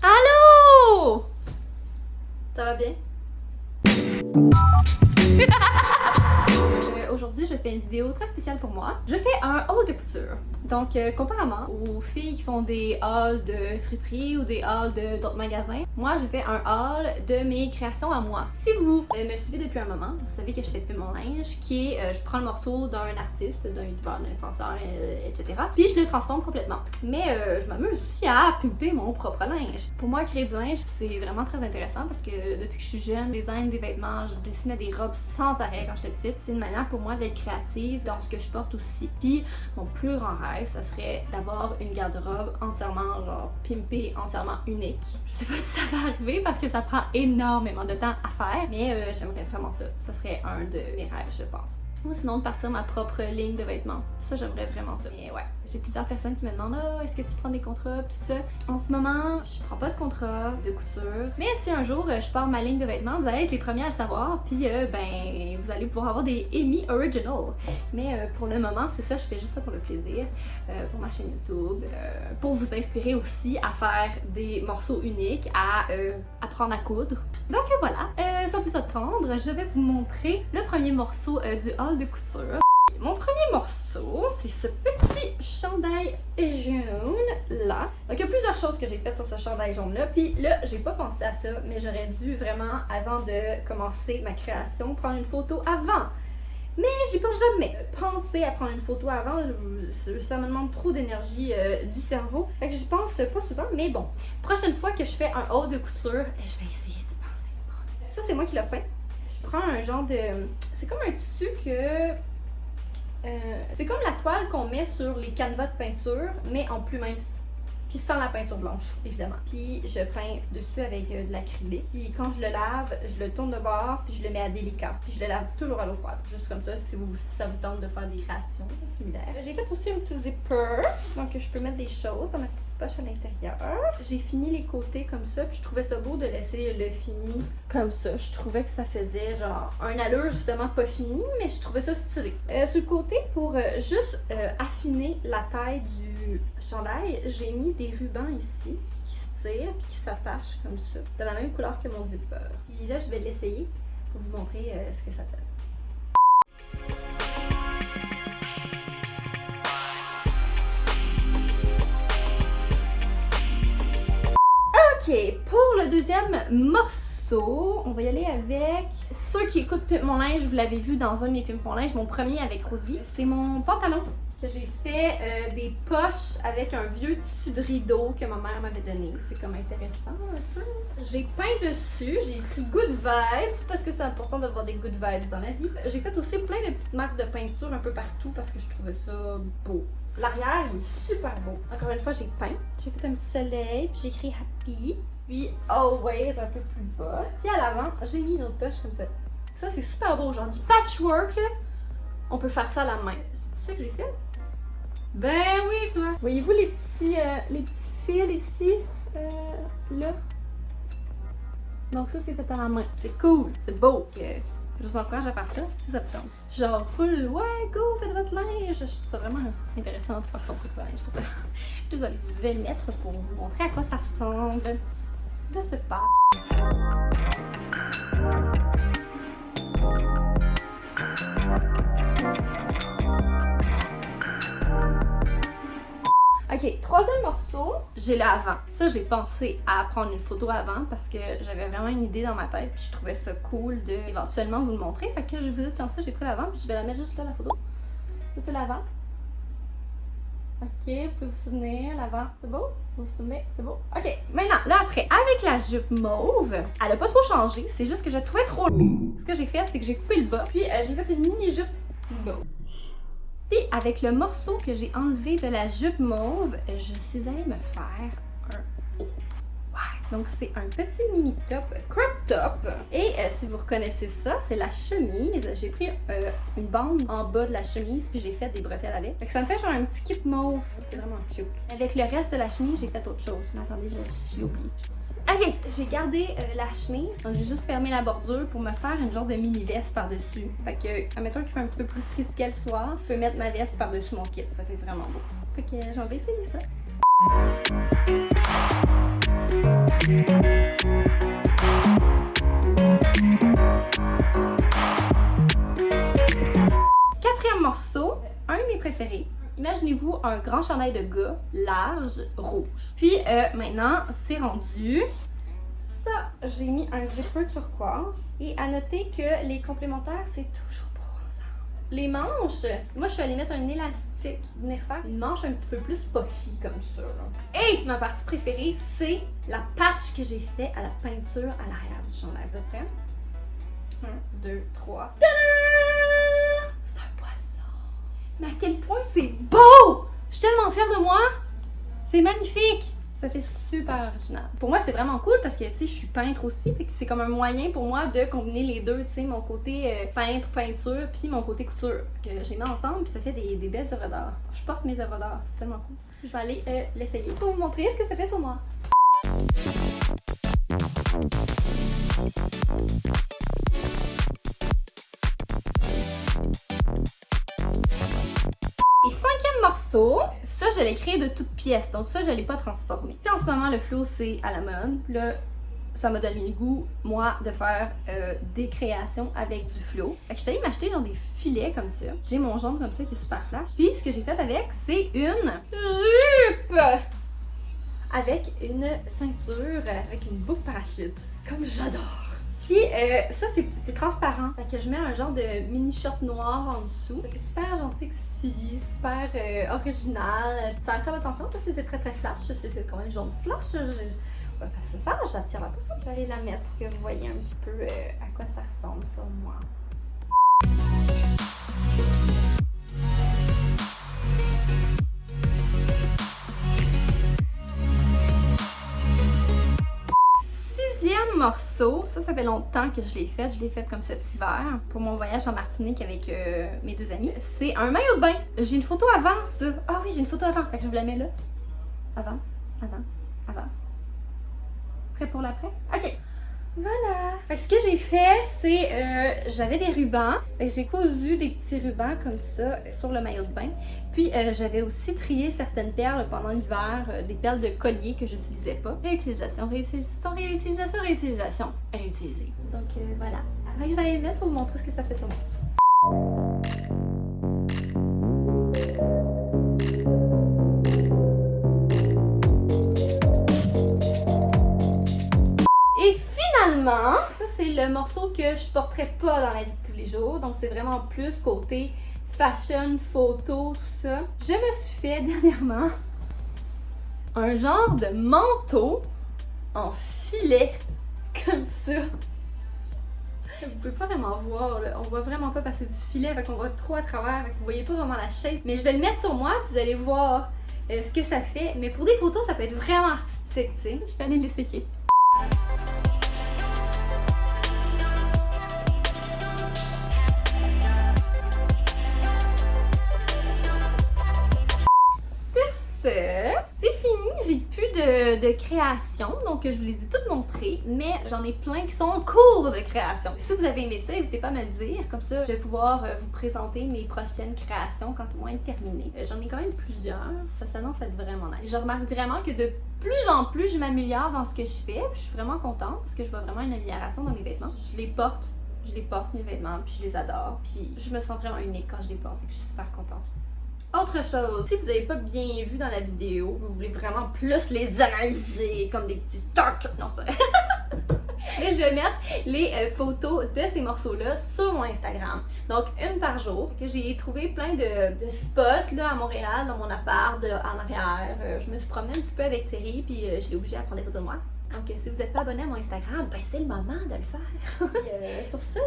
Allô? Ça va bien? Aujourd'hui, je fais une vidéo très spéciale pour moi. Je fais un haul de couture. Donc, comparément aux filles qui font des hauls de friperie ou des hauls d'autres magasins, moi, je fais un haul de mes créations à moi. Si vous me suivez depuis un moment, vous savez que je fais pimper mon linge, qui est, je prends le morceau d'un artiste, d'un youtubeur, d'un influenceur, etc. Puis je le transforme complètement. Mais je m'amuse aussi à pimper mon propre linge. Pour moi, créer du linge, c'est vraiment très intéressant parce que depuis que je suis jeune, je design des vêtements, je dessinais des robes sans arrêt quand j'étais petite. C'est une manière pour moi d'être créative dans ce que je porte aussi. Puis mon plus grand rêve, ça serait d'avoir une garde-robe entièrement genre pimpée, entièrement unique. Je sais pas si ça va arriver parce que ça prend énormément de temps à faire, mais j'aimerais vraiment ça. Ça serait un de mes rêves, je pense. Ou sinon de partir ma propre ligne de vêtements. Ça, j'aimerais vraiment ça. Mais ouais, j'ai plusieurs personnes qui me demandent « Ah, est-ce que tu prends des contrats? » Tout ça. En ce moment, je prends pas de contrat de couture. Mais si un jour, je pars ma ligne de vêtements, vous allez être les premiers à le savoir. Puis, ben, vous allez pouvoir avoir des Amy Original. Mais pour le moment, c'est ça, je fais juste ça pour le plaisir. Pour ma chaîne YouTube. Pour vous inspirer aussi à faire des morceaux uniques, à apprendre à coudre. Donc voilà, sans plus attendre, je vais vous montrer le premier morceau du haul de couture. Mon premier morceau, c'est ce petit chandail jaune là. Donc il y a plusieurs choses que j'ai faites sur ce chandail jaune là. Puis là, j'ai pas pensé à ça, mais j'aurais dû vraiment, avant de commencer ma création, prendre une photo avant. Mais j'ai pas jamais pensé à prendre une photo avant, ça me demande trop d'énergie du cerveau. Fait que j'y pense pas souvent, mais bon. Prochaine fois que je fais un haul de couture, je vais essayer d'y penser. Ça, c'est moi qui l'ai fait. Je prends un genre de... C'est comme un tissu que... c'est comme la toile qu'on met sur les canevas de peinture, mais en plus mince. Puis sans la peinture blanche, évidemment. Puis je peins dessus avec de l'acrylique. Puis quand je le lave, je le tourne de bord, puis je le mets à délicat. Puis je le lave toujours à l'eau froide. Juste comme ça, si ça vous tente de faire des créations similaires. J'ai fait aussi un petit zipper, donc je peux mettre des choses dans ma petite poche à l'intérieur. J'ai fini les côtés comme ça, puis je trouvais ça beau de laisser le fini comme ça. Je trouvais que ça faisait genre un allure justement pas fini, mais je trouvais ça stylé. Sur le côté, pour juste affiner la taille du chandail, j'ai mis des rubans ici qui se tirent et qui s'attachent comme ça. C'est de la même couleur que mon zipper. Puis là, je vais l'essayer pour vous montrer ce que ça donne. Ok, pour le deuxième morceau, on va y aller avec... Ceux qui écoutent Pimp Mon Linge, vous l'avez vu dans un de mes Pimp Mon Linge, mon premier avec Rosie. C'est mon pantalon que j'ai fait des poches avec un vieux tissu de rideau que ma mère m'avait donné. C'est comme intéressant un peu. J'ai peint dessus, j'ai écrit Good Vibes parce que c'est important d'avoir des good vibes dans la vie. J'ai fait aussi plein de petites marques de peinture un peu partout parce que je trouvais ça beau. L'arrière il est super beau. Encore une fois, j'ai peint. J'ai fait un petit soleil, puis j'ai écrit Happy, puis Always un peu plus bas. Puis à l'avant, j'ai mis une autre poche comme ça. Ça, c'est super beau, genre du patchwork là. On peut faire ça à la main. C'est ça que j'ai fait? Ben oui, toi! Voyez-vous les petits fils ici? Là? Donc ça, c'est fait à la main. C'est cool, c'est beau. Je vous encourage à faire ça si ça vous tente. Genre full, ouais, go, faites votre linge! Je trouve ça vraiment intéressant de faire son propre linge pour ça. Désolée, je vais le mettre pour vous montrer à quoi ça ressemble. De ce pas. Ok, troisième morceau, j'ai l'avant. Ça, j'ai pensé à prendre une photo avant parce que j'avais vraiment une idée dans ma tête puis je trouvais ça cool de éventuellement vous le montrer. Fait que je vous ai dit, tiens ça, j'ai pris l'avant puis je vais la mettre juste là, la photo. Ça, c'est l'avant. Ok, vous pouvez vous souvenir, l'avant, c'est beau? Vous vous souvenez? C'est beau? Ok, maintenant, là après, avec la jupe mauve, elle a pas trop changé, c'est juste que je la trouvais trop longue. Ce que j'ai fait, c'est que j'ai coupé le bas, puis j'ai fait une mini-jupe mauve. Puis avec le morceau que j'ai enlevé de la jupe mauve, je suis allée me faire un haut. Ouais. Donc c'est un petit mini top, crop top. Et si vous reconnaissez ça, c'est la chemise. J'ai pris une bande en bas de la chemise puis j'ai fait des bretelles avec. Fait que ça me fait genre un petit kit mauve. C'est vraiment cute. Avec le reste de la chemise, j'ai fait autre chose. Mais attendez, je l'ai oublié. Ok, j'ai gardé la chemise, donc j'ai juste fermé la bordure pour me faire une genre de mini veste par-dessus. Fait que, admettons qu'il fait un petit peu plus frisquet le soir, je peux mettre ma veste par-dessus mon kit, ça fait vraiment beau. Fait que j'en vais essayer ça. Quatrième morceau, un de mes préférés. Imaginez-vous un grand chandail de gars, large, rouge. Puis maintenant, c'est rendu. Ça, j'ai mis un zipper turquoise. Et à noter que les complémentaires, c'est toujours pas ensemble. Les manches, moi je suis allée mettre un élastique, venir faire une manche un petit peu plus puffy comme ça. Là. Et ma partie préférée, c'est la patch que j'ai fait à la peinture à l'arrière du chandail. Vous êtes prêts? 1, 2, 3. C'est un poisson. Mais à quel point c'est beau! Je suis tellement fière de moi. C'est magnifique. Ça fait super original. Pour moi, c'est vraiment cool parce que, tu sais, je suis peintre aussi. Fait que c'est comme un moyen pour moi de combiner les deux, tu sais, mon côté peinture, puis mon côté couture. Que j'ai mis ensemble, puis ça fait des belles œuvres d'art. Je porte mes œuvres d'art. C'est tellement cool. Je vais aller l'essayer pour vous montrer ce que ça fait sur moi. Et cinquième morceau, ça je l'ai créé de toutes pièces, donc ça je l'ai pas transformé. Tu sais, en ce moment le flow c'est à la mode, là ça m'a donné le goût, moi, de faire des créations avec du flow. Fait que je suis allée m'acheter genre des filets comme ça. J'ai mon jaune comme ça qui est super flash. Puis ce que j'ai fait avec, c'est une jupe! Avec une ceinture, avec une boucle parachute, comme j'adore. Puis ça c'est transparent, fait que je mets un genre de mini short noir en dessous. Ça fait super genre sexy, super original. Ça attire l'attention parce que c'est très flash, c'est quand même jaune flash. C'est ça, j'attire l'attention. Je vais aller la mettre pour que vous voyez un petit peu à quoi ça ressemble sur moi. Sixième morceau, ça fait longtemps que je l'ai fait. Je l'ai fait comme cet hiver pour mon voyage en Martinique avec mes deux amis. C'est un maillot de bain. J'ai une photo avant ça. Ah oui, j'ai une photo avant. Fait que je vous la mets là. Avant. Prêt pour l'après? Ok. Voilà. Fait que ce que j'ai fait, c'est j'avais des rubans. Fait que j'ai cousu des petits rubans comme ça sur le maillot de bain. Puis j'avais aussi trié certaines perles pendant l'hiver, des perles de collier que j'utilisais pas. Réutilisation, réutilisation. Réutiliser. Donc voilà. Fait que je vais aller le mettre pour vous montrer ce que ça fait sur moi. Et finalement, ça c'est le morceau que je porterais pas dans la vie de tous les jours. Donc c'est vraiment plus côté fashion, photo, tout ça. Je me suis fait dernièrement un genre de manteau en filet, comme ça. Vous pouvez pas vraiment voir, là. On voit vraiment pas passer du filet, fait qu'on voit trop à travers, fait que vous voyez pas vraiment la shape. Mais je vais le mettre sur moi, puis vous allez voir ce que ça fait. Mais pour des photos, ça peut être vraiment artistique, tu sais. Je vais aller l'essayer. C'est fini, j'ai plus de création, donc je vous les ai toutes montrées, mais j'en ai plein qui sont en cours de création. Si vous avez aimé ça, n'hésitez pas à me le dire, comme ça je vais pouvoir vous présenter mes prochaines créations quand elles vont être terminées. J'en ai quand même plusieurs, ça s'annonce être vraiment nice. Je remarque vraiment que de plus en plus je m'améliore dans ce que je fais, puis je suis vraiment contente parce que je vois vraiment une amélioration dans mes vêtements. Je les porte mes vêtements, puis je les adore, puis je me sens vraiment unique quand je les porte, et je suis super contente. Autre chose, si vous n'avez pas bien vu dans la vidéo, vous voulez vraiment plus les analyser comme des petits stocks. Non, c'est pas vrai. Mais je vais mettre les photos de ces morceaux-là sur mon Instagram. Donc, une par jour. Que j'ai trouvé plein de spots là, à Montréal, dans mon appart, en arrière. Je me suis promenée un petit peu avec Thierry, puis je l'ai obligée à prendre des photos de moi. Donc, si vous n'êtes pas abonné à mon Instagram, ben c'est le moment de le faire. Puis, sur ça,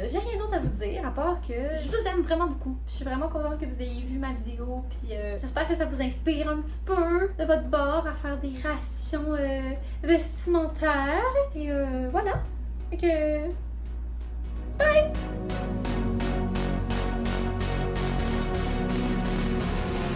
j'ai rien d'autre à vous dire, à part que je vous aime vraiment beaucoup. Je suis vraiment contente que vous ayez vu ma vidéo, puis j'espère que ça vous inspire un petit peu de votre bord à faire des rations vestimentaires. Et voilà. Fait que... bye!